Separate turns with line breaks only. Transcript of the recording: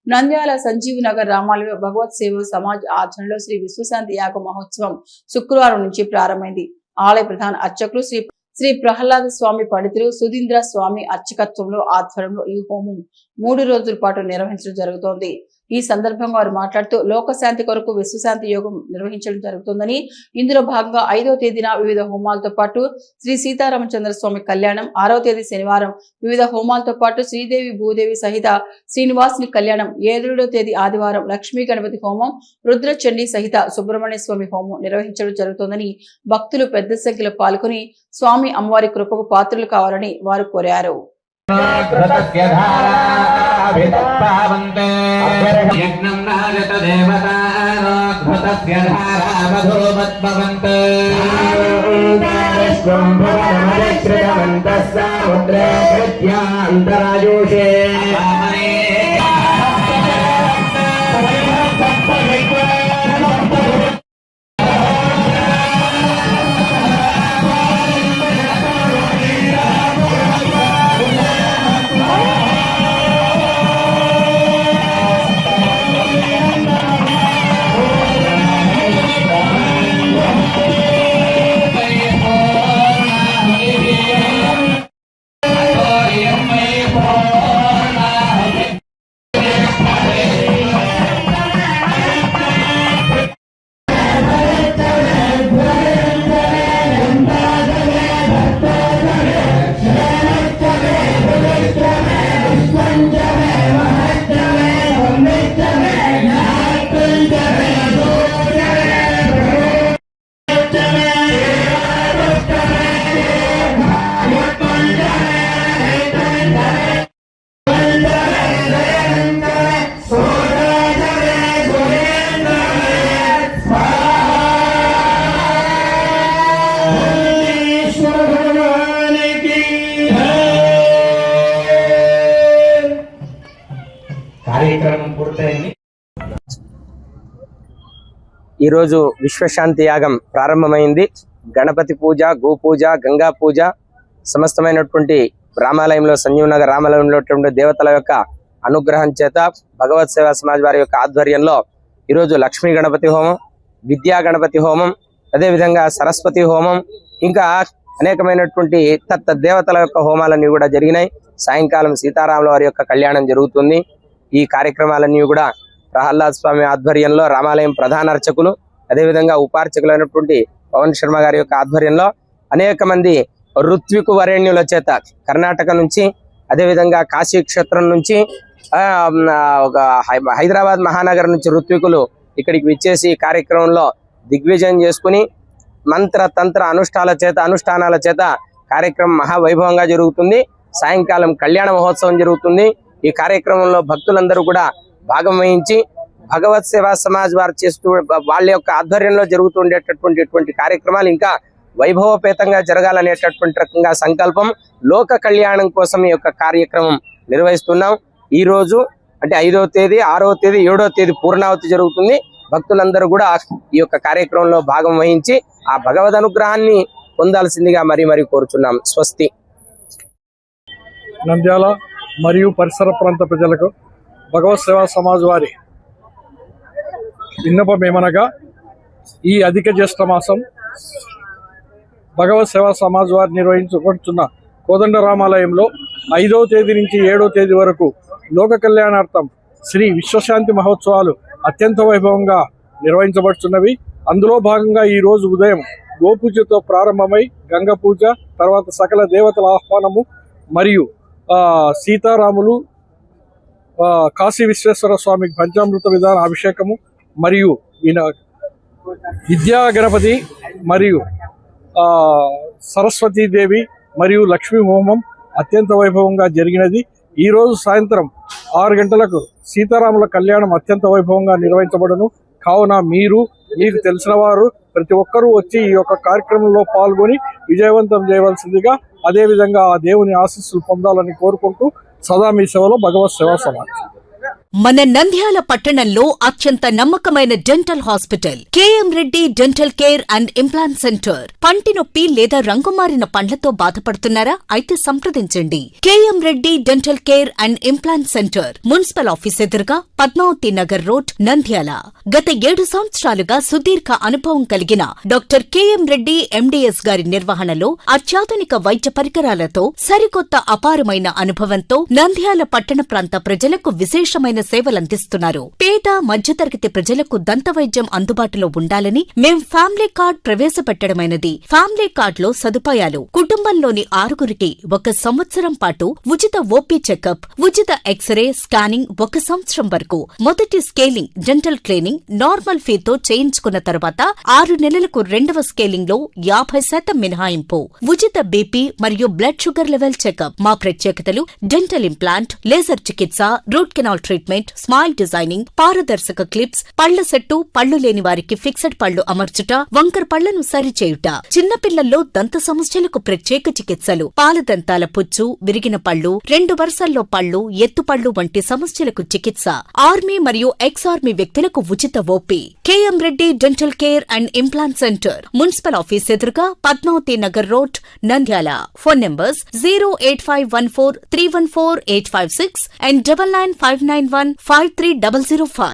నంద్యాల సంజీవ్ నగర్ రామాలయ భగవత్ సేవ సమాజ్ ఆధ్వర్యంలో శ్రీ విశ్వశాంతి యాగ మహోత్సవం శుక్రవారం నుంచి ప్రారంభమైంది. ఆలయ ప్రధాన అర్చకులు శ్రీ ప్రహ్లాద స్వామి పండితులు సుధీంద్ర స్వామి అర్చకత్వంలో ఆధ్వర్యంలో ఈ హోమం 3 రోజుల పాటు నిర్వహించడం జరుగుతోంది. ఈ సందర్భంగా వారు మాట్లాడుతూ లోకశాంతి కొరకు విశ్వశాంతి యోగం నిర్వహించడం జరుగుతుందని, ఇందులో భాగంగా 5వ తేదీన వివిధ హోమాలతో పాటు శ్రీ సీతారామచంద్ర స్వామి కళ్యాణం, 6వ తేదీ శనివారం వివిధ హోమాలతో పాటు శ్రీదేవి భూదేవి సహిత శ్రీనివాసుని కళ్యాణం, 7వ తేదీ ఆదివారం లక్ష్మీ గణపతి హోమం, రుద్రచండీ సహిత సుబ్రహ్మణ్య స్వామి హోమం నిర్వహించడం జరుగుతుందని, భక్తులు పెద్ద సంఖ్యలో పాల్గొని స్వామి అమ్మవారి కృపకు పాత్రలు కావాలని వారు కోరారు.
ఈ రోజు విశ్వశాంతి యాగం ప్రారంభమైంది. గణపతి పూజ, గోపూజ, గంగా పూజ, సమస్తమైనటువంటి రామాలయంలో సంజీవ్ నగర్ రామాలయంలో దేవతల యొక్క అనుగ్రహం చేత భగవత్ సేవా సమాజ్ వారి యొక్క ఆధ్వర్యంలో ఈరోజు లక్ష్మీ గణపతి హోమం, విద్యా గణపతి హోమం, అదేవిధంగా సరస్వతి హోమం, ఇంకా అనేకమైనటువంటి దేవతల యొక్క హోమాలన్నీ కూడా జరిగినాయి. సాయంకాలం సీతారాముల వారి యొక్క కళ్యాణం జరుగుతుంది. ఈ కార్యక్రమాలన్నీ కూడా ప్రహ్లాద్ స్వామి ఆధ్వర్యంలో రామాలయం ప్రధాన అర్చకులు, అదేవిధంగా ఉపార్చకులైనటువంటి పవన్ శర్మ గారి యొక్క ఆధ్వర్యంలో అనేక మంది ఋత్వికు వరేణ్యుల చేత కర్ణాటక నుంచి, అదేవిధంగా కాశీ క్షేత్రం నుంచి, హైదరాబాద్ మహానగర్ నుంచి ఋత్వికులు ఇక్కడికి విచ్చేసి ఈ కార్యక్రమంలో దిగ్విజయం చేసుకుని మంత్ర తంత్ర అనుష్ఠానాల చేత కార్యక్రమం మహావైభవంగా జరుగుతుంది. సాయంకాలం కళ్యాణ మహోత్సవం జరుగుతుంది. ఈ కార్యక్రమంలో భక్తులందరూ కూడా భాగం వహించి భగవత్ సేవా సమాజ్ వారు చేస్తూ వాళ్ళ యొక్క ఆధ్వర్యంలో జరుగుతుండేటటువంటి కార్యక్రమాలు ఇంకా వైభవపేతంగా జరగాలనేటటువంటి రకంగా సంకల్పం, లోక కళ్యాణం కోసం ఈ యొక్క కార్యక్రమం నిర్వహిస్తున్నాం. ఈ రోజు అంటే 5వ తేదీ, 6వ తేదీ, 7వ తేదీ పూర్ణావతి జరుగుతుంది. భక్తులందరూ కూడా ఈ యొక్క కార్యక్రమంలో భాగం వహించి ఆ భగవద్ అనుగ్రహాన్ని పొందాల్సిందిగా మరీ కోరుచున్నాం. స్వస్తి.
నంద్యాల మరియు పరిసర ప్రాంత ప్రజలకు భగవత్ సేవా సమాజ్ వారి విన్నపం ఏమనగా, ఈ అధిక జ్యేష్ఠ మాసం భగవత్ సేవా సమాజ్ వారు నిర్వహించబడుతున్న కోదండ రామాలయంలో 5వ తేదీ నుంచి 7వ తేదీ వరకు లోక కళ్యాణార్థం శ్రీ విశ్వశాంతి మహోత్సవాలు అత్యంత వైభవంగా నిర్వహించబడుతున్నవి. అందులో భాగంగా ఈ రోజు ఉదయం గోపూజతో ప్రారంభమై గంగ పూజ, తర్వాత సకల దేవతల ఆహ్వానము మరియు సీతారాములు కాశీ విశ్వేశ్వర స్వామికి పంచామృత విధాన అభిషేకము మరియు విద్యా గణపతి మరియు సరస్వతీదేవి మరియు లక్ష్మీ హోమం అత్యంత వైభవంగా జరిగినది. ఈ రోజు సాయంత్రం 6 గంటలకు సీతారాముల కళ్యాణం అత్యంత వైభవంగా నిర్వహించబడును. కావున మీకు తెలిసిన వారు ప్రతి ఒక్కరూ వచ్చి ఈ యొక్క కార్యక్రమంలో పాల్గొని విజయవంతం చేయవలసిందిగా, అదేవిధంగా ఆ దేవుని ఆశీస్సులు పొందాలని కోరుకుంటూ సదా మీ సేవలో భగవత్ సేవా సమాజ్.
మన నంద్యాల పట్టణంలో అత్యంత నమ్మకమైన dental hospital KM Reddy dental care and implant centre. పంటి నొప్పి లేదా రంగుమారిన పండ్లతో బాధపడుతున్నారా? అయితే సంప్రదించండి. KM Reddy dental care and implant centre, municipal office ఎదురుగా, పద్మావతి నగర్ రోడ్, నంద్యాల. గత 7 సంవత్సరాలుగా సుదీర్ఘ అనుభవం కలిగిన డాక్టర్ కేఎం రెడ్డి ఎండిఎస్ గారి నిర్వహణలో అత్యాధునిక వైద్య పరికరాలతో సరికొత్త అపారమైన అనుభవంతో నంద్యాల పట్టణ ప్రాంత ప్రజలకు విశేషమైన సేవలందిస్తున్నారు. పేద మధ్యతరగతి ప్రజలకు దంతవైద్యం అందుబాటులో ఉండాలని మేం ఫ్యామిలీ కార్డ్ ప్రవేశపెట్టడమైనది. ఫ్యామిలీ కార్డ్ లో సదుపాయాలు: కుటుంబంలోని 6గురికి 1 సంవత్సరం పాటు ఉచిత ఓపీ చెకప్, ఉచిత ఎక్స్రే స్కానింగ్ 1 సంవత్సరం వరకు, మొదటి స్కేలింగ్ డెంటల్ క్లీనింగ్ నార్మల్ ఫీతో చేయించుకున్న తర్వాత 6 నెలలకు 2వ స్కేలింగ్ లో 50% మినహాయింపు, ఉచిత బీపీ మరియు బ్లడ్ షుగర్ లెవెల్ చెకప్. మా ప్రత్యేకతలు: డెంటల్ ఇంప్లాంట్, లేజర్ చికిత్స, root canal treatment, smile designing, పారదర్శక క్లిప్స్, పళ్ల సెట్టు, పళ్లు లేని వారికి ఫిక్స్డ్ పళ్లు అమర్చుట, వంకర పళ్లను సరిచేయుట, చిన్నపిల్లల్లో దంత సమస్యలకు ప్రత్యేక చికిత్సలు, పాలదంతాల పుచ్చు, విరిగిన పళ్లు, 2 వరుసల్లో పళ్లు, ఎత్తుపళ్లు వంటి సమస్యలకు చికిత్స, ఆర్మీ మరియు ఎక్స్ ఆర్మీ వ్యక్తులకు ఉచిత OP. KM Reddy dental care and implant centre, municipal office ఎదురుగా, Padmavathi Nagar road, Nandyal. Phone numbers 08514314856 and 9959153005.